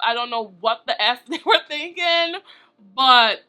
I don't know what the F they were thinking, but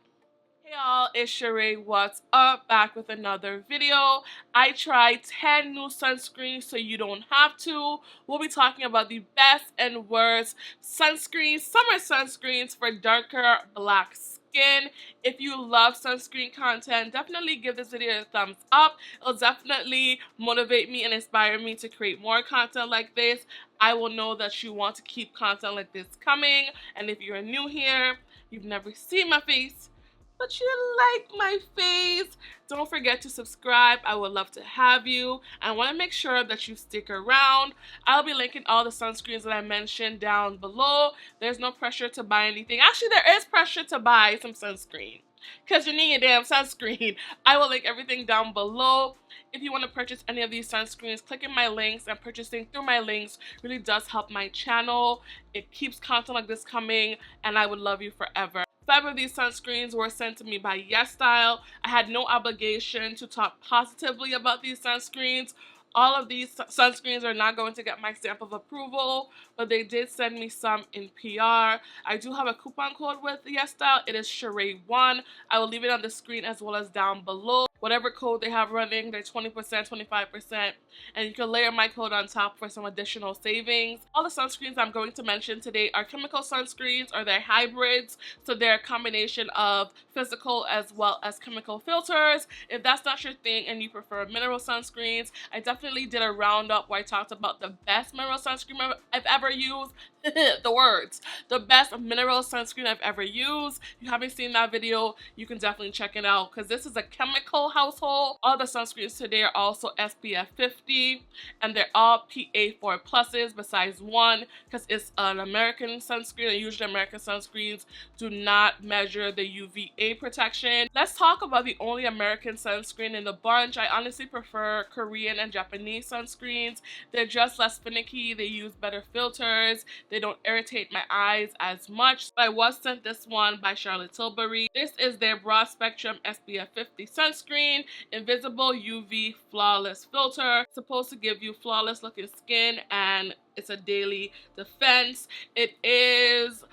hey y'all, it's SheRea. What's up? Back with another video. I tried 10 new sunscreens so you don't have to. We'll be talking about the best and worst sunscreens, summer sunscreens for darker black skin. If you love sunscreen content, definitely give this video a thumbs up. It'll definitely motivate me and inspire me to create more content like this. I will know that you want to keep content like this coming. And if you're new here, you've never seen my face, but you like my face, don't forget to subscribe. I would love to have you. I want to make sure that you stick around. I'll be linking all the sunscreens that I mentioned down below. There's no pressure to buy anything. Actually, there is pressure to buy some sunscreen because you need a damn sunscreen. I will link everything down below. If you want to purchase any of these sunscreens, clicking my links and purchasing through my links really does help my channel. It keeps content like this coming, and I would love you forever. 5 of these sunscreens were sent to me by YesStyle. I had no obligation to talk positively about these sunscreens. All of these sunscreens are not going to get my stamp of approval, but they did send me some in PR. I do have a coupon code with YesStyle. It is SheRea1. I will leave it on the screen as well as down below. Whatever code they have running, they're 20%, 25%, and you can layer my code on top for some additional savings. All the sunscreens I'm going to mention today are chemical sunscreens, or they're hybrids, so they're a combination of physical as well as chemical filters. If that's not your thing and you prefer mineral sunscreens, I definitely did a roundup where I talked about the best mineral sunscreen I've ever used. The best mineral sunscreen I've ever used. If you haven't seen that video, you can definitely check it out because this is a chemical household. All the sunscreens today are also SPF 50, and they're all PA4 pluses besides one because it's an American sunscreen, and usually American sunscreens do not measure the UVA protection. Let's talk about the only American sunscreen in the bunch. I honestly prefer Korean and Japanese sunscreens. They're just less finicky. They use better filters. They don't irritate my eyes as much. I was sent this one by Tilbury. This is their broad spectrum SPF 50 sunscreen, invisible UV flawless filter. It's supposed to give you flawless looking skin, and it's a daily defense. It is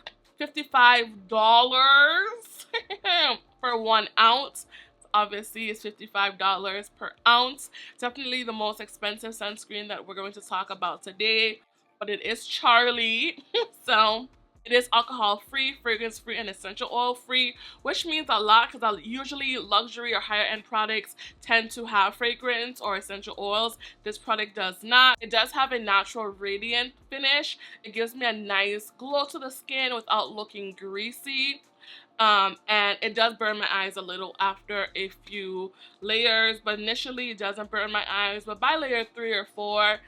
$55 for 1 ounce. Obviously, it's $55 per ounce. Definitely the most expensive sunscreen that we're going to talk about today, but it is Charlie. So it is alcohol free, fragrance free, and essential oil free, which means a lot because usually luxury or higher end products tend to have fragrance or essential oils. This product does not. It does have a natural radiant finish. It gives me a nice glow to the skin without looking greasy. And it does burn my eyes a little after a few layers, but initially it doesn't burn my eyes. But by layer 3 or 4,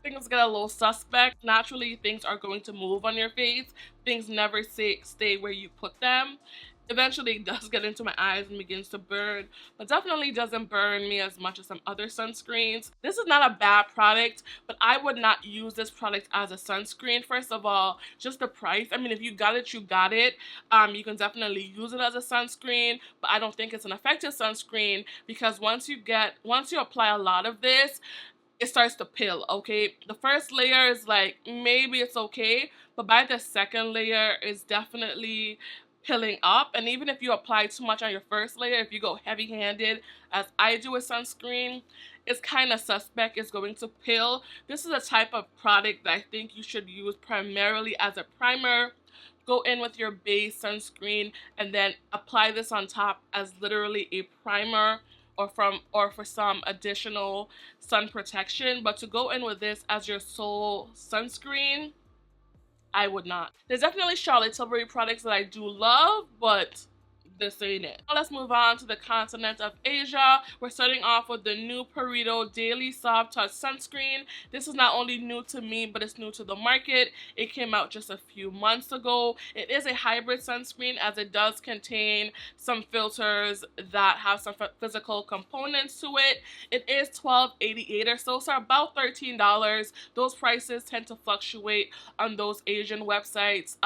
things get a little suspect. Naturally, things are going to move on your face. Things never stay where you put them. Eventually, it does get into my eyes and begins to burn, but definitely doesn't burn me as much as some other sunscreens. This is not a bad product, but I would not use this product as a sunscreen. First of all, just the price. I mean, if you got it, you got it. You can definitely use it as a sunscreen, but I don't think it's an effective sunscreen because once you apply a lot of this, it starts to pill, okay? The first layer is like, maybe it's okay, but by the second layer, it's definitely pilling up. And even if you apply too much on your first layer, if you go heavy-handed, as I do with sunscreen, it's kind of suspect. It's going to pill. This is a type of product that I think you should use primarily as a primer. Go in with your base sunscreen and then apply this on top as literally a primer, or for some additional sun protection. But to go in with this as your sole sunscreen, I would not. There's definitely Charlotte Tilbury products that I do love, but this ain't it. Now let's move on to the continent of Asia. We're starting off with the new PURITO Daily Soft Touch Sunscreen. This is not only new to me, but it's new to the market. It came out just a few months ago. It is a hybrid sunscreen as it does contain some filters that have some physical components to it. It is $12.88 or so about $13. Those prices tend to fluctuate on those Asian websites.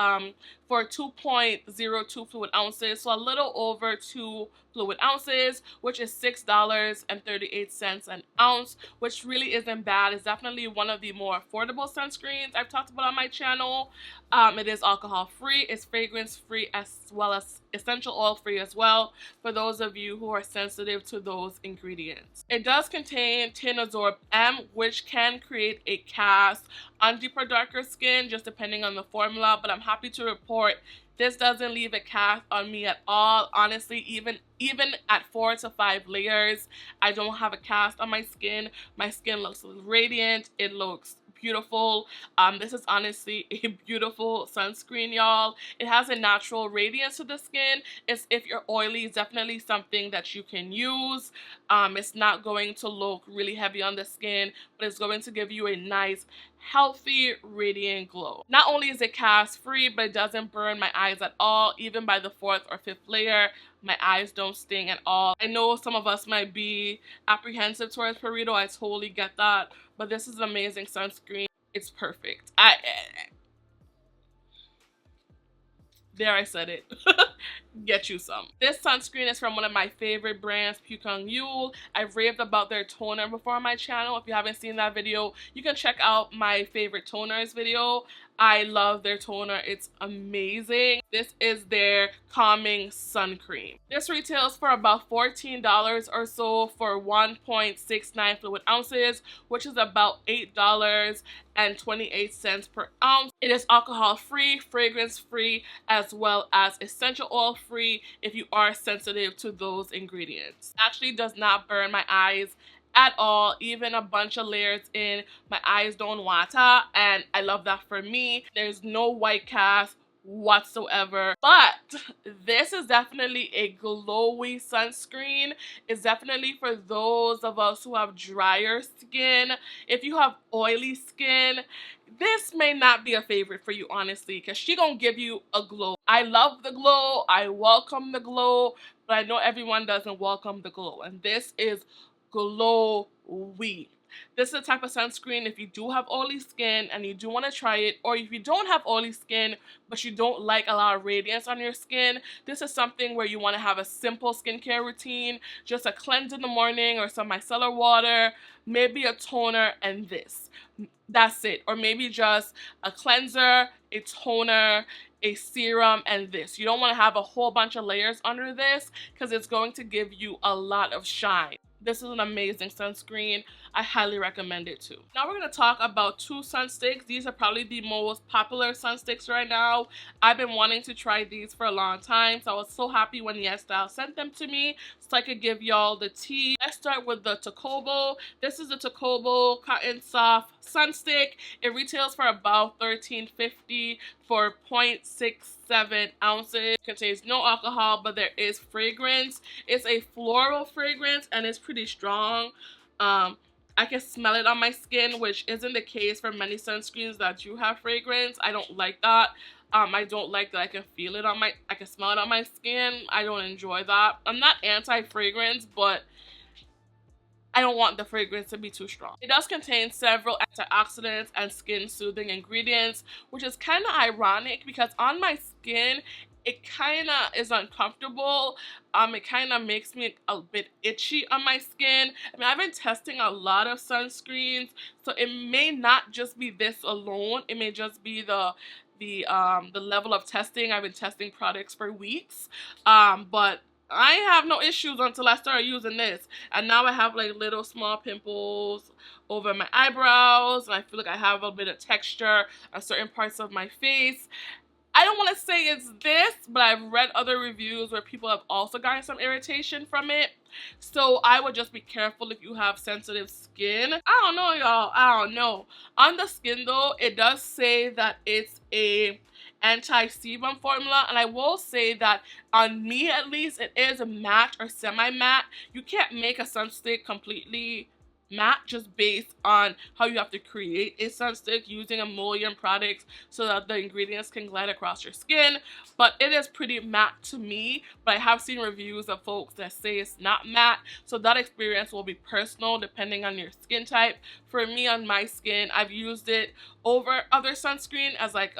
For 2.02 fluid ounces, so a little little over 2 fluid ounces, which is $6.38 an ounce, which really isn't bad. It's definitely one of the more affordable sunscreens I've talked about on my channel. It is alcohol free, it's fragrance free, as well as essential oil free as well, for those of you who are sensitive to those ingredients. It does contain Tinazorb M, which can create a cast on deeper, darker skin, just depending on the formula, but I'm happy to report this doesn't leave a cast on me at all. Honestly, even at 4 to 5 layers, I don't have a cast on my skin. My skin looks radiant. It looks beautiful. This is honestly a beautiful sunscreen, y'all. It has a natural radiance to the skin. If you're oily, it's definitely something that you can use. It's not going to look really heavy on the skin, but it's going to give you a nice, healthy, radiant glow. Not only is it cast free, but it doesn't burn my eyes at all. Even by the 4th or 5th layer, my eyes don't sting at all. I know some of us might be apprehensive towards PURITO. I totally get that, but this is an amazing sunscreen. It's perfect. There, I said it. Get you some. This sunscreen is from one of my favorite brands, Pyunkang. I've raved about their toner before on my channel. If you haven't seen that video, you can check out my favorite toners video. I love their toner. It's amazing. This is their calming sun cream. This retails for about $14 or so for 1.69 fluid ounces, which is about $8.28 per ounce. It is alcohol free, fragrance free, as well as essential oil free if you are sensitive to those ingredients. It actually does not burn my eyes at all. Even a bunch of layers in, my eyes don't water, and I love that for me. There's no white cast whatsoever, but this is definitely a glowy sunscreen. It's definitely for those of us who have drier skin. If you have oily skin, this may not be a favorite for you, honestly, because she gonna give you a glow. I love the glow, I welcome the glow, but I know everyone doesn't welcome the glow, and this is glowy. This is the type of sunscreen, if you do have oily skin and you do want to try it, or if you don't have oily skin but you don't like a lot of radiance on your skin, this is something where you want to have a simple skincare routine, just a cleanse in the morning or some micellar water, maybe a toner, and this. That's it. Or maybe just a cleanser, a toner, a serum, and this. You don't want to have a whole bunch of layers under this because it's going to give you a lot of shine. This is an amazing sunscreen. I highly recommend it too. Now we're going to talk about 2 sun sticks. These are probably the most popular sun sticks right now. I've been wanting to try these for a long time, so I was so happy when YesStyle sent them to me so I could give y'all the tea. Let's start with the TOCOBO. This is the TOCOBO Cotton Soft Sun Stick. It retails for about $13.50 for 0.67 ounces. It contains no alcohol, but there is fragrance. It's a floral fragrance and it's pretty strong. I can smell it on my skin, which isn't the case for many sunscreens that do have fragrance. I don't like that. I don't like that I can feel it on I can smell it on my skin. I don't enjoy that. I'm not anti-fragrance, but I don't want the fragrance to be too strong. It does contain several antioxidants and skin soothing ingredients, which is kind of ironic because on my skin, it kind of is uncomfortable. It kind of makes me a bit itchy on my skin. I mean, I've been testing a lot of sunscreens, so it may not just be this alone. It may just be the level of testing. I've been testing products for weeks, but I have no issues until I started using this. And now I have like little small pimples over my eyebrows, and I feel like I have a bit of texture on certain parts of my face. I don't want to say it's this, but I've read other reviews where people have also gotten some irritation from it. So I would just be careful if you have sensitive skin. I don't know, y'all. I don't know. On the skin, though, it does say that it's a anti-sebum formula, and I will say that on me at least, it is a matte or semi-matte. You can't make a sunstick completely matte just based on how you have to create a sunstick using emollient products so that the ingredients can glide across your skin, but it is pretty matte to me. But I have seen reviews of folks that say it's not matte, so that experience will be personal depending on your skin type. For me, on my skin, I've used it over other sunscreen as like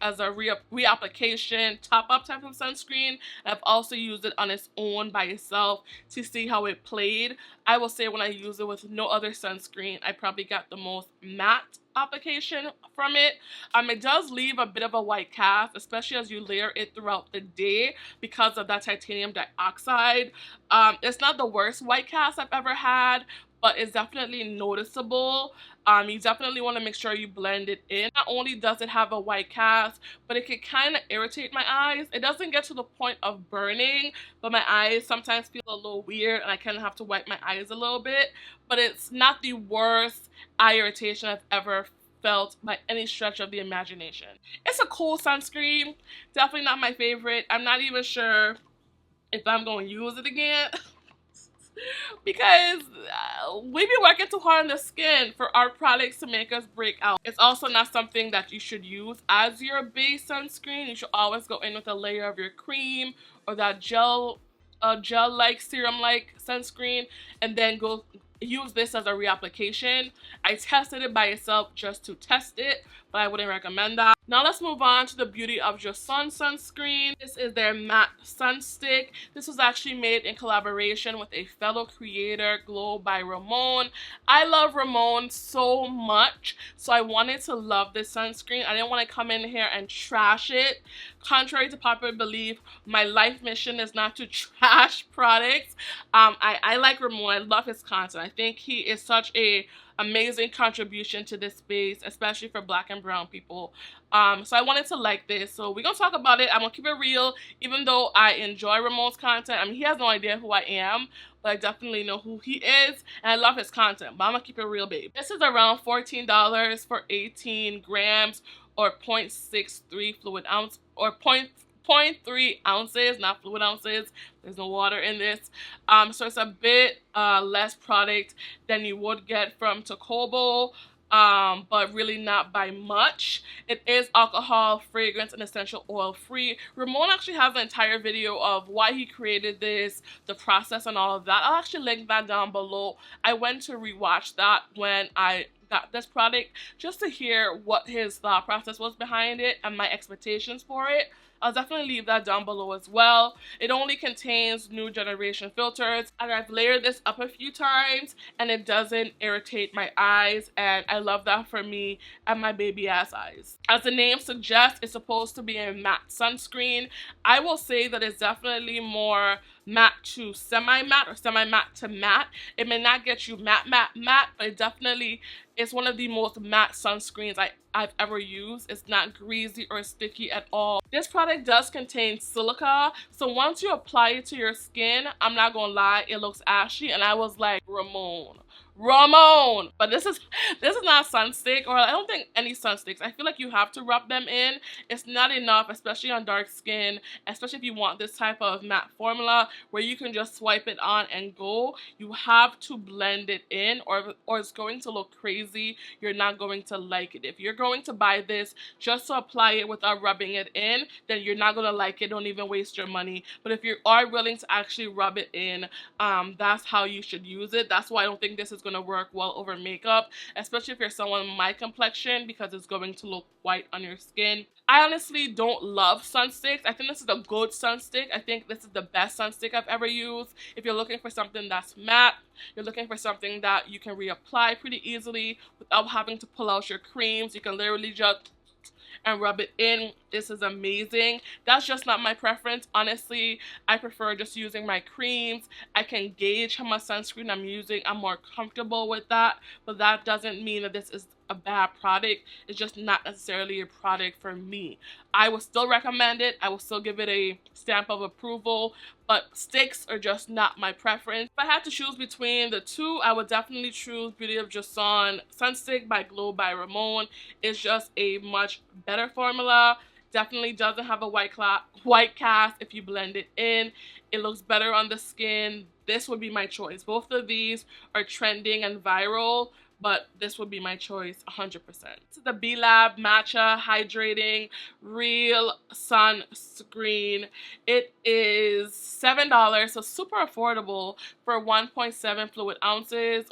as a reapplication top-up type of sunscreen. I've also used it on its own by itself to see how it played. I will say when I use it with no other sunscreen, I probably got the most matte application from it. It does leave a bit of a white cast, especially as you layer it throughout the day because of that titanium dioxide. It's not the worst white cast I've ever had, but it's definitely noticeable. You definitely want to make sure you blend it in. Not only does it have a white cast, but it can kind of irritate my eyes. It doesn't get to the point of burning, but my eyes sometimes feel a little weird and I kind of have to wipe my eyes a little bit. But it's not the worst eye irritation I've ever felt by any stretch of the imagination. It's a cool sunscreen. Definitely not my favorite. I'm not even sure if I'm going to use it again. Because we be working too hard on the skin for our products to make us break out. It's also not something that you should use as your base sunscreen. You should always go in with a layer of your cream or that gel-like, serum-like sunscreen, and then go use this as a reapplication. I tested it by itself just to test it, but I wouldn't recommend that. Now let's move on to the Beauty of JOSEON sunscreen. This is their matte sun stick. This was actually made in collaboration with a fellow creator, Glow by Ramon. I love Ramon so much, so I wanted to love this sunscreen. I didn't want to come in here and trash it. Contrary to popular belief, my life mission is not to trash products. I like Ramon. I love his content. I think he is such a amazing contribution to this space, especially for Black and brown people. So I wanted to like this. So we're gonna talk about it. I'm gonna keep it real, even though I enjoy Ramon's content. I mean, he has no idea who I am, but I definitely know who he is, and I love his content. But I'm gonna keep it real, babe. This is around $14 for 18 grams or 0.63 fluid ounce or 0.3 ounces, not fluid ounces. There's no water in this. So it's a bit less product than you would get from TOCOBO, but really not by much. It is alcohol, fragrance, and essential oil free. Ramon actually has an entire video of why he created this, the process, and all of that. I'll actually link that down below. I went to rewatch that when I got this product just to hear what his thought process was behind it and my expectations for it. I'll definitely leave that down below as well. It only contains new generation filters, and I've layered this up a few times and it doesn't irritate my eyes, and I love that for me and my baby ass eyes. As the name suggests, it's supposed to be a matte sunscreen. I will say that it's definitely more matte to semi-matte or semi-matte to matte. It may not get you matte, but it definitely is one of the most matte sunscreens I've ever used. It's not greasy or sticky at all. This product does contain silica, so once you apply it to your skin, I'm not gonna lie, it looks ashy, and I was like, Ramon. But this is not sunstick, or I don't think any sunsticks. I feel like you have to rub them in. It's not enough, especially on dark skin, especially if you want this type of matte formula where you can just swipe it on and go. You have to blend it in, or it's going to look crazy. You're not going to like it. If you're going to buy this just to apply it without rubbing it in, then you're not going to like it. Don't even waste your money. But if you are willing to actually rub it in, that's how you should use it. That's why I don't think this is going to work well over makeup, especially if you're someone with my complexion, because it's going to look white on your skin. I honestly don't love sunsticks. I think this is a good sunstick. I think this is the best sunstick I've ever used. If you're looking for something that's matte, you're looking for something that you can reapply pretty easily without having to pull out your creams, you can literally just and rub it in. This is amazing. That's just not my preference. Honestly, I prefer just using my creams. I can gauge how much sunscreen I'm using. I'm more comfortable with that, but that doesn't mean that this is a bad product. It's just not necessarily a product for me. I will still recommend it. I will still give it a stamp of approval, but sticks are just not my preference. If I had to choose between the two, I would definitely choose Beauty of JOSEON Sunstick by Glow by Ramon. It's just a much better formula. Definitely doesn't have a white cast if you blend it in. It looks better on the skin. This would be my choice. Both of these are trending and viral, but this would be my choice 100%. This is the B.LAB Matcha Hydrating Real Sunscreen. It is $7, so super affordable for 1.7 fluid ounces,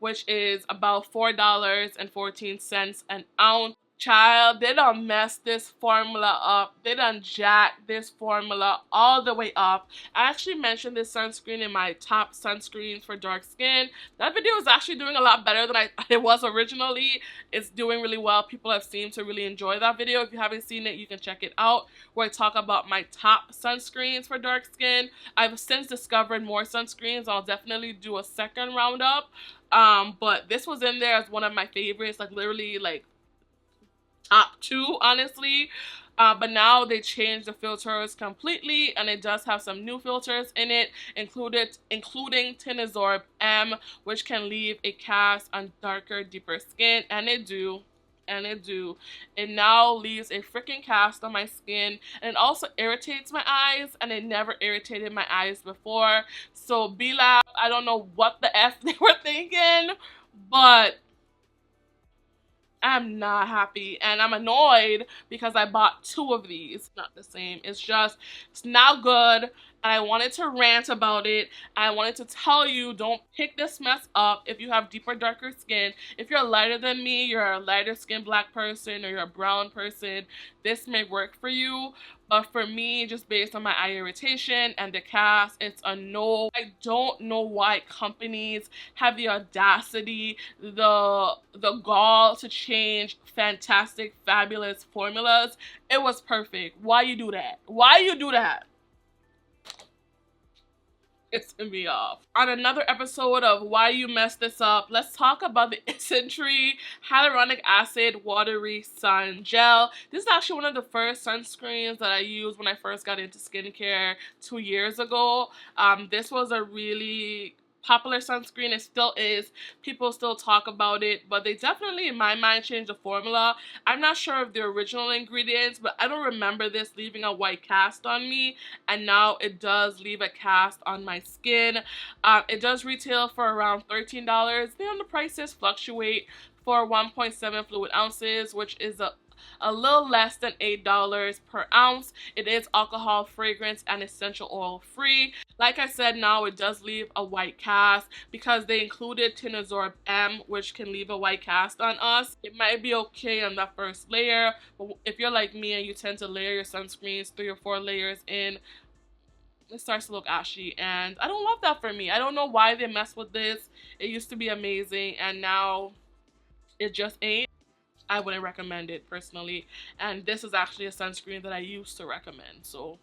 which is about $4.14 an ounce. Child, they done messed this formula up. They done jacked this formula all the way up. I actually mentioned this sunscreen in my top sunscreens for dark skin. That video is actually doing a lot better than it was originally. It's doing really well. People have seemed to really enjoy that video. If you haven't seen it, you can check it out, where I talk about my top sunscreens for dark skin. I've since discovered more sunscreens. I'll definitely do a second roundup. But this was in there as one of my favorites, like literally like top 2, honestly. But now they changed the filters completely, and it does have some new filters in it, including Tinazorb M, which can leave a cast on darker, deeper skin, and it do. It now leaves a freaking cast on my skin, and it also irritates my eyes, and it never irritated my eyes before. So B.LAB, I don't know what the F they were thinking, but I'm not happy, and I'm annoyed because I bought 2 of these. Not the same. It's not good, and I wanted to rant about it. I wanted to tell you, don't pick this mess up if you have deeper, darker skin. If you're lighter than me, you're a lighter skin black person, or you're a brown person, this may work for you. But for me, just based on my eye irritation and the cast, it's a no. I don't know why companies have the audacity, the gall to change fantastic, fabulous formulas. It was perfect. Why you do that? Why you do that? Pissing me off. On another episode of Why You Messed This Up, let's talk about the Isntree Hyaluronic Acid Watery Sun Gel. This is actually one of the first sunscreens that I used when I first got into skincare 2 years ago. This was a really popular sunscreen. It still is. People still talk about it, but they definitely, in my mind, changed the formula. I'm not sure of the original ingredients, but I don't remember this leaving a white cast on me, and now it does leave a cast on my skin. It does retail for around $13. Then the prices fluctuate for 1.7 fluid ounces, which is a little less than $8 per ounce. It is alcohol, fragrance, and essential oil free. Like I said, now it does leave a white cast because they included Tinazorb M, which can leave a white cast on us. It might be okay on that first layer, but if you're like me and you tend to layer your sunscreens 3 or 4 layers in, it starts to look ashy, and I don't love that for me. I don't know why they mess with this. It used to be amazing, and now it just ain't. I wouldn't recommend it personally, and this is actually a sunscreen that I used to recommend, so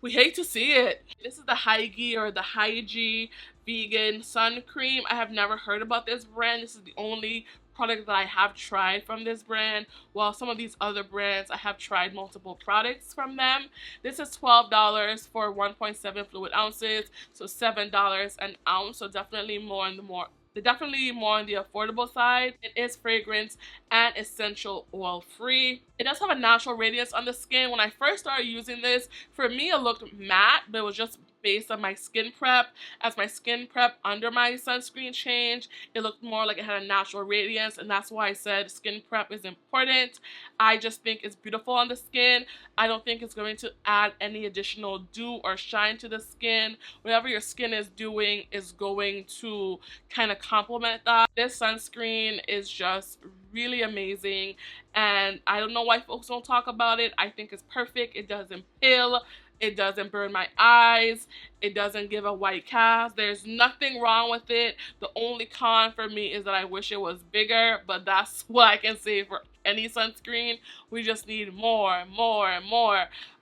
we hate to see it. This is the HYGGEE or the HYGGEE vegan sun cream. I have never heard about this brand. This is the only product that I have tried from this brand. While some of these other brands, I have tried multiple products from them. This is $12 for 1.7 fluid ounces, so $7 an ounce, so definitely more on the affordable side. It is fragrance and essential oil free. It does have a natural radiance on the skin. When I first started using this, for me it looked matte, but it was just based on my skin prep. As my skin prep under my sunscreen changed, it looked more like it had a natural radiance, and that's why I said skin prep is important. I just think it's beautiful on the skin. I don't think it's going to add any additional dew or shine to the skin. Whatever your skin is doing is going to kind of complement that. This sunscreen is just really amazing, and I don't know why folks don't talk about it. I think it's perfect. It doesn't pill. It doesn't burn my eyes. It doesn't give a white cast. There's nothing wrong with it. The only con for me is that I wish it was bigger, but that's what I can say for any sunscreen. We just need more.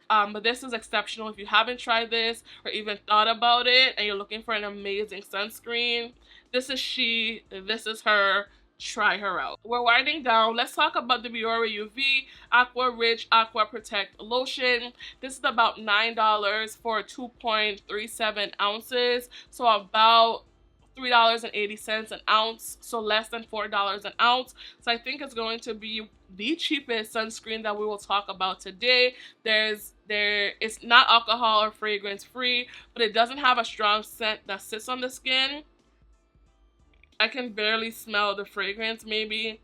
But this is exceptional. If you haven't tried this or even thought about it and you're looking for an amazing sunscreen, this is she, this is her. Try her out. We're winding down. Let's talk about the Biore UV Aqua Rich Aqua Protect Lotion. This is about $9 for 2.37 ounces, so about $3.80 an ounce, so less than $4 an ounce. So I think it's going to be the cheapest sunscreen that we will talk about today. It's not alcohol or fragrance free, but it doesn't have a strong scent that sits on the skin. I can barely smell the fragrance, maybe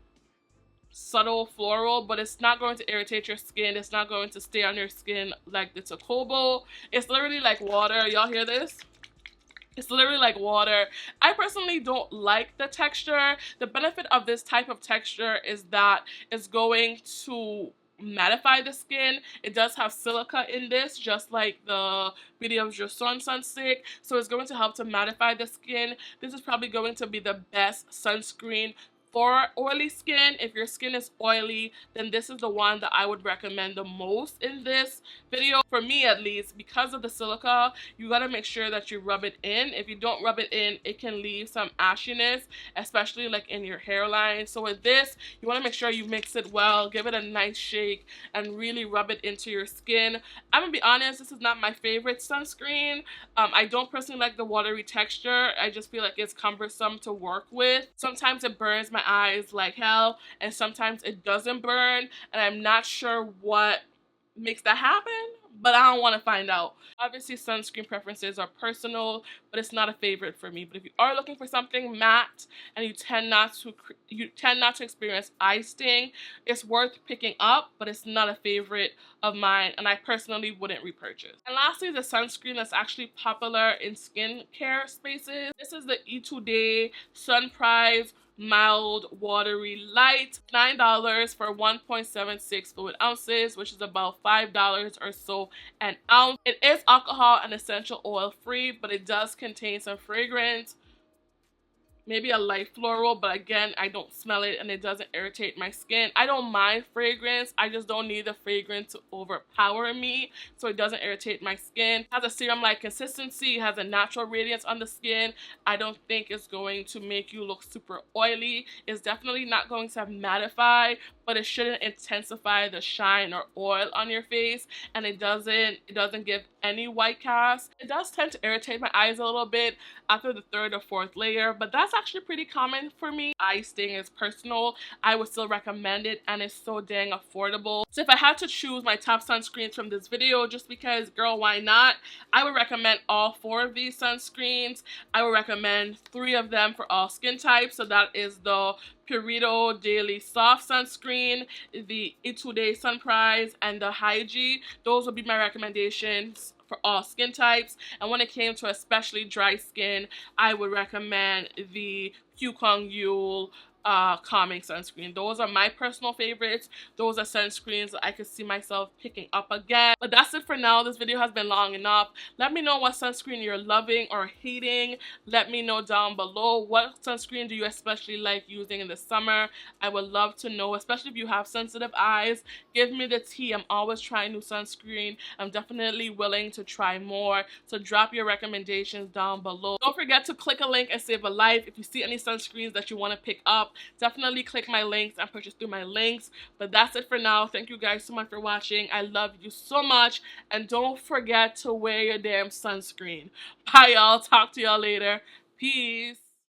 subtle floral, but it's not going to irritate your skin. It's not going to stay on your skin like the TOCOBO. It's literally like water. Y'all hear this? It's literally like water. I personally don't like the texture. The benefit of this type of texture is that it's going to mattify the skin. It does have silica in this, just like the Beauty of JOSEON sunstick, so it's going to help to mattify the skin. This is probably going to be the best sunscreen for oily skin. If your skin is oily, then this is the one that I would recommend the most in this video. For me at least, because of the silica, you gotta make sure that you rub it in. If you don't rub it in, it can leave some ashiness, especially like in your hairline. So with this, you want to make sure you mix it well, give it a nice shake, and really rub it into your skin. I'm gonna be honest, this is not my favorite sunscreen. I don't personally like the watery texture. I just feel like it's cumbersome to work with. Sometimes it burns my eyes like hell, and sometimes it doesn't burn, and I'm not sure what makes that happen, but I don't want to find out. Obviously, sunscreen preferences are personal, but it's not a favorite for me. But if you are looking for something matte and you tend not to experience eye sting, it's worth picking up, but it's not a favorite of mine, and I personally wouldn't repurchase. And lastly, the sunscreen that's actually popular in skincare spaces. This is the ETUDE Sunprise Mild Watery Light. $9 for 1.76 fluid ounces, which is about $5 or so an ounce. It is alcohol and essential oil free, but it does contain some fragrance, maybe a light floral, but again, I don't smell it and it doesn't irritate my skin. I don't mind fragrance, I just don't need the fragrance to overpower me, so it doesn't irritate my skin. It has a serum-like consistency, it has a natural radiance on the skin. I don't think it's going to make you look super oily. It's definitely not going to mattify, but it shouldn't intensify the shine or oil on your face, and it doesn't give any white cast. It does tend to irritate my eyes a little bit after the third or fourth layer, but that's actually pretty common for me. Eye sting is personal. I would still recommend it, and it's so dang affordable. So if I had to choose my top sunscreens from this video, just because, girl, why not? I would recommend all 4 of these sunscreens. I would recommend 3 of them for all skin types. So that is the PURITO Daily Soft Sunscreen, the ETUDE Sunprise, and the HYGGEE. Those would be my recommendations for all skin types. And when it came to especially dry skin, I would recommend the Pyunkang calming sunscreen. Those are my personal favorites. Those are sunscreens that I could see myself picking up again. But that's it for now. This video has been long enough. Let me know what sunscreen you're loving or hating. Let me know down below, what sunscreen do you especially like using in the summer. I would love to know, especially if you have sensitive eyes. Give me the tea. I'm always trying new sunscreen. I'm definitely willing to try more. So drop your recommendations down below. Don't forget to click a link and save a life. If you see any sunscreens that you want to pick up, definitely click my links and purchase through my links. But that's it for now. Thank you guys so much for watching. I love you so much, and don't forget to wear your damn sunscreen. Bye, y'all. Talk to y'all later. Peace.